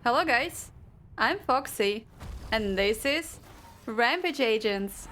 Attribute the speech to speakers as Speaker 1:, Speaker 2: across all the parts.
Speaker 1: Hello guys, I'm Foxy, and this is Rampage Agents.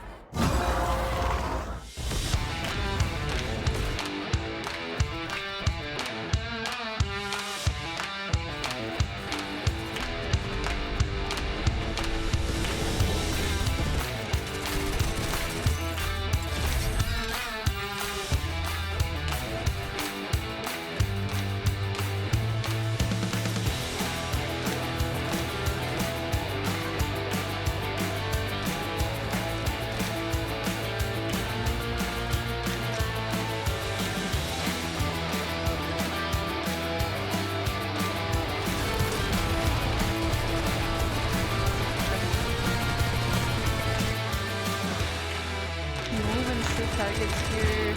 Speaker 1: Move and shoot targets here.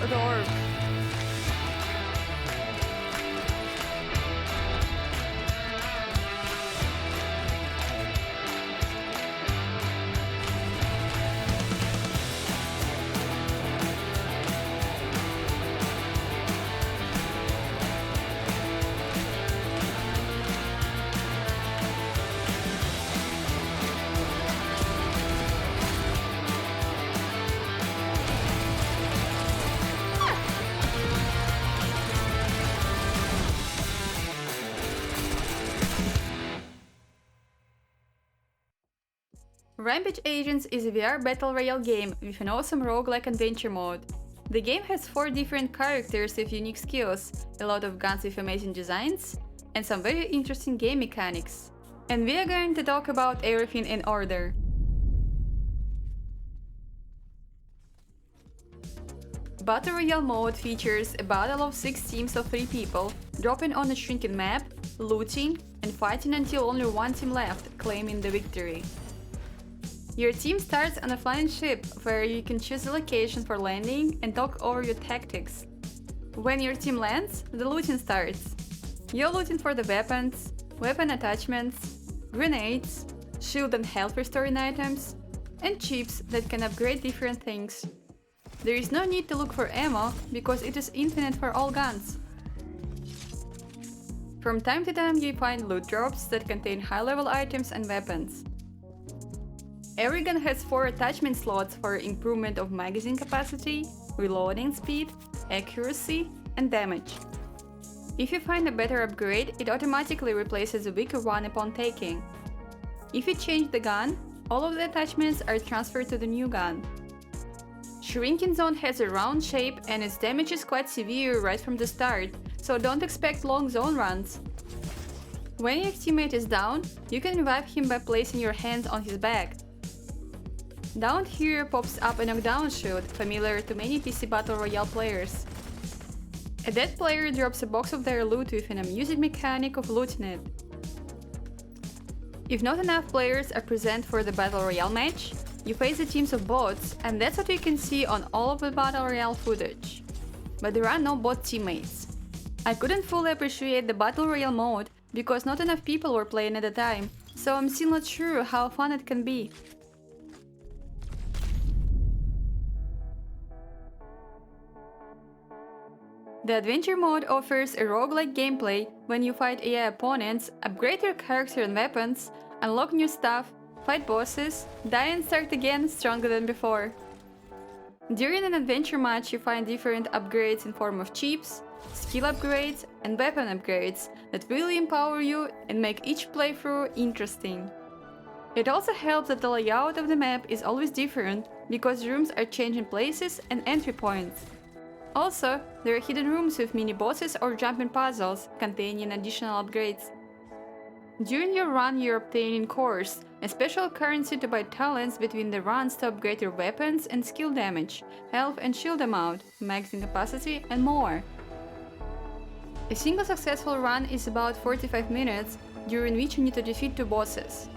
Speaker 1: The orb. Rampage Agents is a VR battle royale game with an awesome roguelike adventure mode. The game has 4 different characters with unique skills, a lot of guns with amazing designs, and some very interesting game mechanics. And we are going to talk about everything in order. Battle Royale mode features a battle of 6 teams of 3 people, dropping on a shrinking map, looting, and fighting until only one team left, claiming the victory. Your team starts on a flying ship, where you can choose a location for landing and talk over your tactics. When your team lands, the looting starts. You're looting for the weapons, weapon attachments, grenades, shield and health restoring items, and chips that can upgrade different things. There is no need to look for ammo, because it is infinite for all guns. From time to time you find loot drops that contain high-level items and weapons. Every gun has 4 attachment slots for improvement of magazine capacity, reloading speed, accuracy, and damage. If you find a better upgrade, it automatically replaces a weaker one upon taking. If you change the gun, all of the attachments are transferred to the new gun. Shrinking Zone has a round shape and its damage is quite severe right from the start, so don't expect long zone runs. When your teammate is down, you can revive him by placing your hands on his back. Down here pops up a knockdown shield, familiar to many PC Battle Royale players. A dead player drops a box of their loot with an amusing mechanic of looting it. If not enough players are present for the Battle Royale match, you face the teams of bots, and that's what you can see on all of the Battle Royale footage. But there are no bot teammates. I couldn't fully appreciate the Battle Royale mode because not enough people were playing at the time, so I'm still not sure how fun it can be. The Adventure mode offers a roguelike gameplay when you fight AI opponents, upgrade your character and weapons, unlock new stuff, fight bosses, die and start again stronger than before. During an adventure match you find different upgrades in form of chips, skill upgrades and weapon upgrades that really empower you and make each playthrough interesting. It also helps that the layout of the map is always different because rooms are changing places and entry points. Also, there are hidden rooms with mini-bosses or jumping puzzles containing additional upgrades. During your run you're obtaining cores, a special currency to buy talents between the runs to upgrade your weapons and skill damage, health and shield amount, magazine capacity and more. A single successful run is about 45 minutes, during which you need to defeat 2 bosses.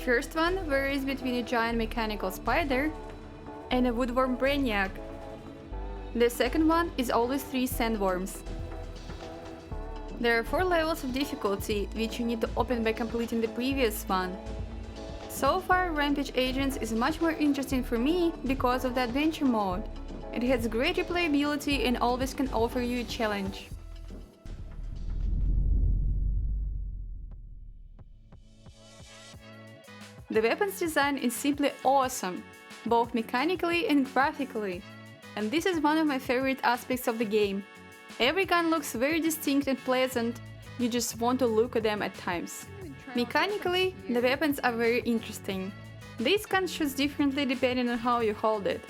Speaker 1: First one varies between a giant mechanical spider and a woodworm brainiac. The second one is always 3 sandworms. There are 4 levels of difficulty, which you need to open by completing the previous one. So far, Rampage Agents is much more interesting for me because of the adventure mode. It has great replayability and always can offer you a challenge. The weapons design is simply awesome, both mechanically and graphically. And this is one of my favorite aspects of the game. Every gun looks very distinct and pleasant, you just want to look at them at times. Mechanically, the weapons are very interesting. This gun shoots differently depending on how you hold it.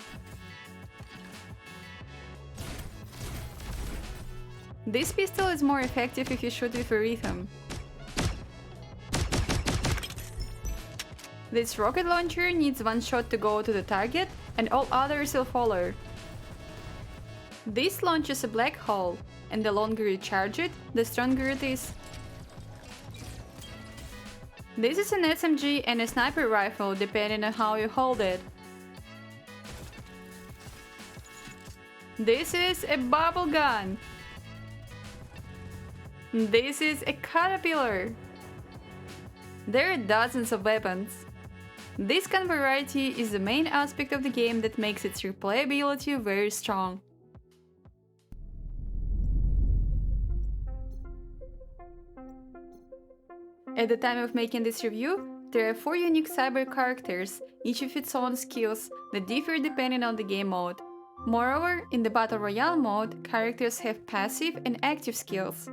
Speaker 1: This pistol is more effective if you shoot with a rhythm. This rocket launcher needs one shot to go to the target, and all others will follow. This launches a black hole, and the longer you charge it, the stronger it is. This is an SMG and a sniper rifle, depending on how you hold it. This is a bubble gun. This is a caterpillar. There are dozens of weapons. This gun variety is the main aspect of the game that makes its replayability very strong. At the time of making this review, there are 4 unique cyber characters, each with its own skills that differ depending on the game mode. Moreover, in the Battle Royale mode, characters have passive and active skills.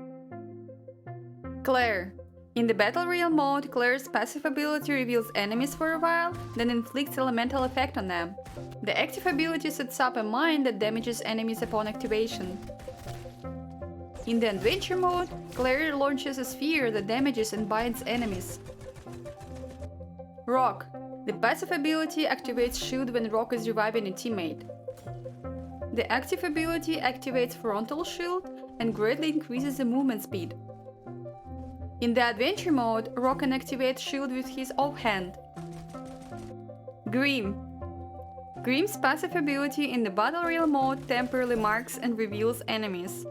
Speaker 1: Claire. In the Battle Royale mode, Claire's passive ability reveals enemies for a while, then inflicts elemental effect on them. The active ability sets up a mine that damages enemies upon activation. In the Adventure mode, Claire launches a sphere that damages and binds enemies. Rock. The passive ability activates Shield when Rock is reviving a teammate. The active ability activates Frontal Shield and greatly increases the movement speed. In the Adventure mode, Rock can activate Shield with his offhand. Grim. Grim's passive ability in the Battle Royale mode temporarily marks and reveals enemies.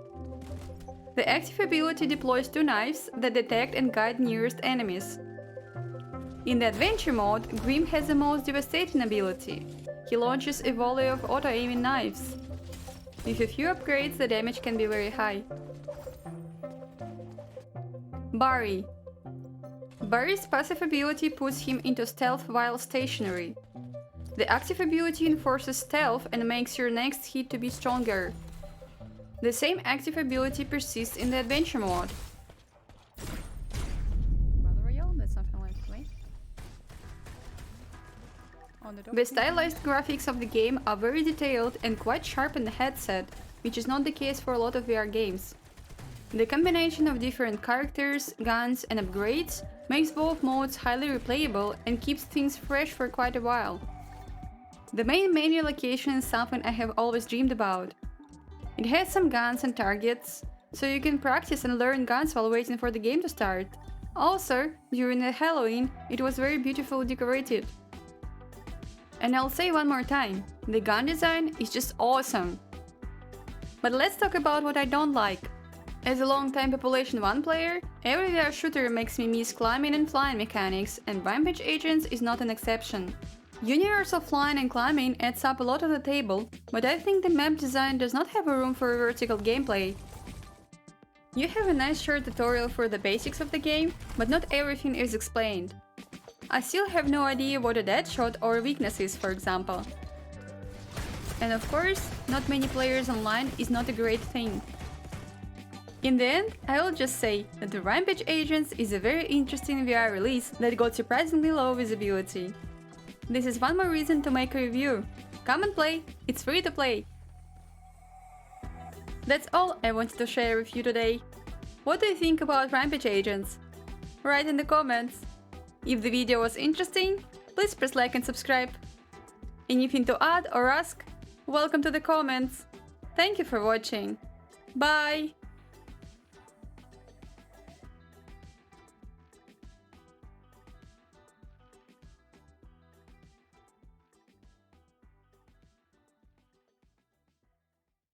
Speaker 1: The active ability deploys 2 knives that detect and guide nearest enemies. In the Adventure mode, Grim has the most devastating ability. He launches a volley of auto-aiming knives. With a few upgrades, the damage can be very high. Barry. Barry's passive ability puts him into stealth while stationary. The active ability enforces stealth and makes your next hit to be stronger. The same active ability persists in the Adventure mode. Battle Royale? That's something like me. The stylized graphics of the game are very detailed and quite sharp in the headset, which is not the case for a lot of VR games. The combination of different characters, guns and upgrades makes both modes highly replayable and keeps things fresh for quite a while. The main menu location is something I have always dreamed about. It has some guns and targets, so you can practice and learn guns while waiting for the game to start. Also, during the Halloween, it was very beautifully decorated. And I'll say one more time, the gun design is just awesome. But let's talk about what I don't like. As a long-time Population 1 player, every VR shooter makes me miss climbing and flying mechanics, and Rampage Agents is not an exception. Universal flying and climbing adds up a lot on the table, but I think the map design does not have a room for vertical gameplay. You have a nice short tutorial for the basics of the game, but not everything is explained. I still have no idea what a dead shot or weakness is, for example. And of course, not many players online is not a great thing. In the end, I will just say that the Rampage Agents is a very interesting VR release that got surprisingly low visibility. This is one more reason to make a review. Come and play, it's free to play! That's all I wanted to share with you today. What do you think about Rampage Agents? Write in the comments. If the video was interesting, please press like and subscribe. Anything to add or ask? Welcome to the comments. Thank you for watching. Bye!